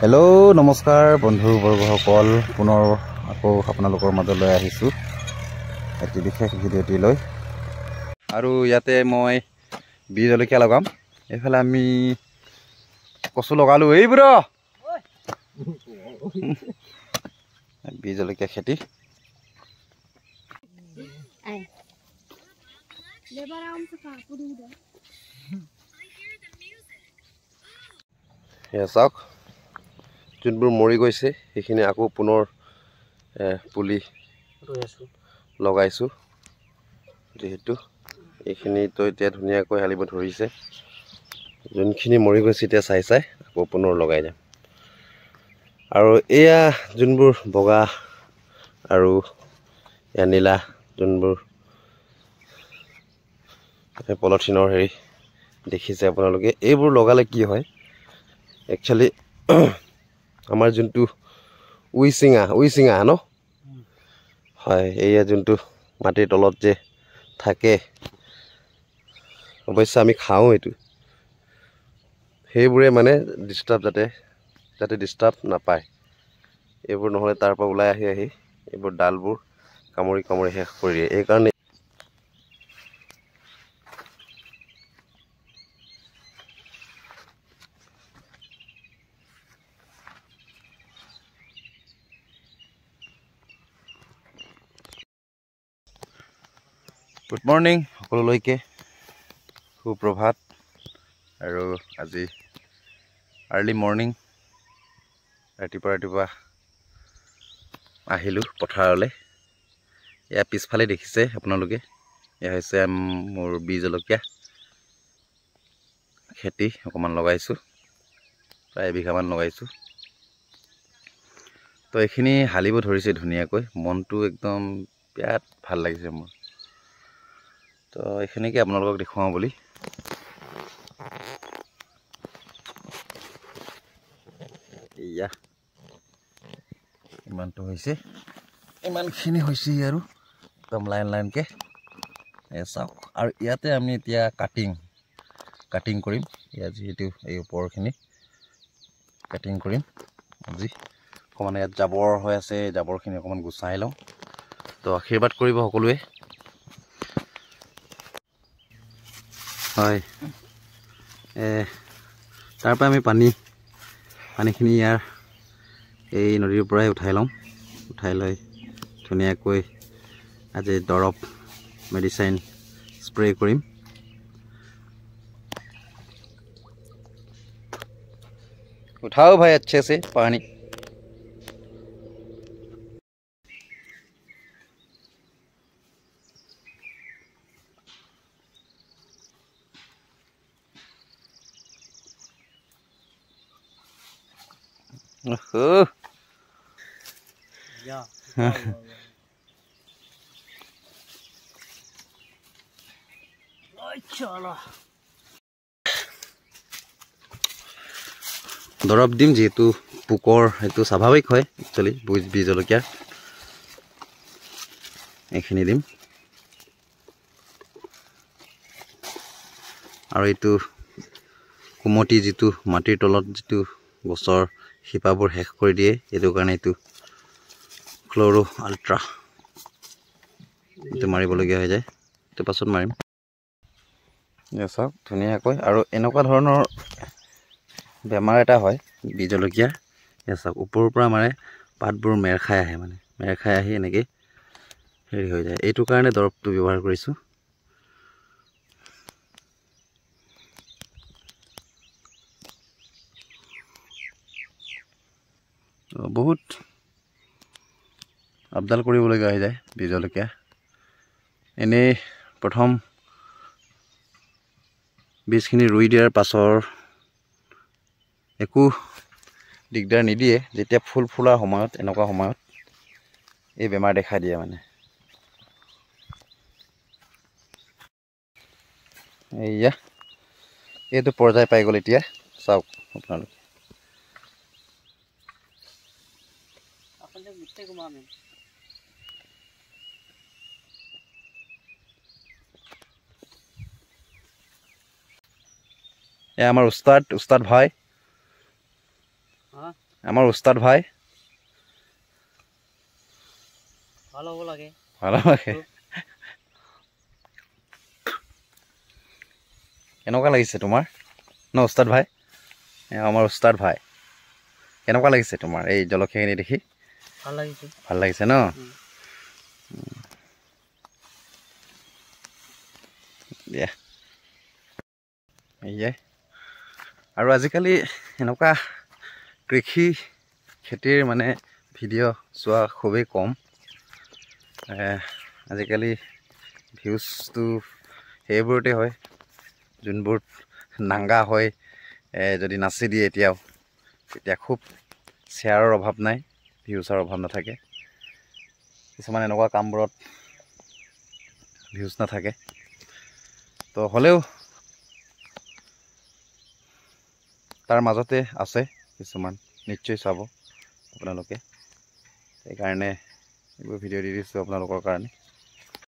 Hello' নমস্কাৰ বন্ধু বৰ্গসকল, পুনৰ আকৌ আপোনালোকৰ মাজলৈ আহিছোঁ এটি বিশেষ ভিডিঅ'টি লৈ। আৰু ইয়াতে মই বীজ জলকীয়া লগাম। এইফালে আমি কচু লগালোঁ। এইবোৰ বীজ জলকীয়া খেতি। সেয়া চাওক, যোনবোৰ মৰি গৈছে সেইখিনি আকৌ পুনৰ পুলি লগাইছোঁ। যিহেতু এইখিনিতো এতিয়া ধুনীয়াকৈ হালিব ধৰিছে, যোনখিনি মৰি গৈছে এতিয়া চাই আকৌ পুনৰ লগাই যাম। আৰু এয়া যোনবোৰ বগা আৰু এয়া নীলা যোনবোৰ পলিথিনৰ হেৰি দেখিছে আপোনালোকে, এইবোৰ লগালে কি হয় একচুৱেলি আমাৰ যোনটো উইচিঙা ন হয়, এয়া যোনটো মাটিৰ তলত যে থাকে, অৱশ্যে আমি খাওঁ এইটো, সেইবোৰে মানে যাতে ডিষ্টাৰ্ব নাপায়। এইবোৰ নহ'লে তাৰ পৰা ওলাই আহি এইবোৰ ডালবোৰ কামুৰি শেষ কৰি দিয়ে। এইকাৰণে গুড মৰ্ণিং সকলোলৈকে, সুপ্ৰভাত। আৰু আজি আৰ্লি মৰ্ণিং, ৰাতিপুৱা আহিলোঁ পথাৰলৈ। এয়া পিছফালে দেখিছে আপোনালোকে, এয়া হৈছে মোৰ বীজ জলকীয়া খেতি। অকণমান লগাইছোঁ, প্ৰায় এবিঘামান লগাইছোঁ। তো এইখিনি হালিব ধৰিছে ধুনীয়াকৈ, মনটো একদম বিৰাট ভাল লাগিছে মোৰ। তো এইখিনিকে আপোনালোকক দেখুৱাওঁ বুলি। এয়া ইমানটো হৈছে, ইমানখিনি হৈছে আৰু একদম লাইনকৈ চাওক। আৰু ইয়াতে আমি এতিয়া কাটিং কৰিম। ইয়াত যিহেতু এই ওপৰখিনি কাটিং কৰিম আজি। অকণমান ইয়াত জাবৰ হৈ আছে, জাবৰখিনি অকণমান গুচাই লওঁ। তো আশীৰ্বাদ কৰিব সকলোৱে। হয়, তাৰ পৰা আমি পানীখিনি ইয়াৰ এই নদীৰ পৰাই উঠাই লওঁ। উঠাই লৈ ধুনীয়াকৈ আজি দৰৱ মেডিচাইন স্প্ৰে কৰিম। উঠাও ভাই अच्छे से पानी। দৰৱ দিম, যিহেতু পোকৰ সেইটো স্বাভাৱিক হয় একচুৱেলি বীজ জলকীয়া। এইখিনি দিম। আৰু এইটো কুমতি, যিটো মাটিৰ তলত যিটো গছৰ শিপাবোৰ শেষ কৰি দিয়ে, এইটো কাৰণে এইটো ক্ল'ৰ' আল্ট্ৰা এইটো মাৰিবলগীয়া হৈ যায়। এইটো পাছত মাৰিম। চাওক ধুনীয়াকৈ। আৰু এনেকুৱা ধৰণৰ বেমাৰ এটা হয় বীজ জলকীয়া। চাওক ওপৰৰ পৰা মাৰে, পাতবোৰ মেৰ খাই আহে, মেৰ খাই আহি এনেকৈ হেৰি হৈ যায়। এইটো কাৰণে দৰৱটো ব্যৱহাৰ কৰিছোঁ। বহুত আপডাল কৰিবলগীয়া হৈ যায় বীজ জলকীয়া। এনেই প্ৰথম বীজখিনি ৰুই দিয়াৰ পাছৰ একো দিগদাৰ নিদিয়ে। যেতিয়া ফুল ফুলাৰ সময়ত, এনেকুৱা সময়ত এই বেমাৰ দেখা দিয়ে। এয়া এইটো পৰ্যায় পাই গ'ল এতিয়া। চাওক আপোনালোকে, এয়া আমাৰ উস্তাদ ভাই। আমাৰ উস্তাদ ভাই ভালো হ'ব লাগে কেনেকুৱা লাগিছে তোমাৰ ন উস্তাদ ভাই আমাৰ উস্তাদ ভাই কেনেকুৱা লাগিছে তোমাৰ এই জলকীয়াখিনি দেখি ভাল লাগিছে ন দিয়া এয়াই আৰু আজিকালি এনেকুৱা কৃষি খেতিৰ মানে ভিডিঅ' চোৱা খুবেই কম আজিকালি ভিউজটো সেইবোৰতে হয় যোনবোৰ নাংগা হয় যদি নাচি দিয়ে এতিয়াও তেতিয়া খুব শ্বেয়াৰৰ অভাৱ নাই ভিউজৰ অভাৱ নাথাকে কিছুমান এনেকুৱা কামবোৰত ভিউজ নাথাকে তো হ'লেও তাৰ মাজতে আছে কিছুমান নিশ্চয় চাব আপোনালোকে সেইকাৰণে এইবোৰ ভিডিঅ' দি দিছোঁ আপোনালোকৰ কাৰণে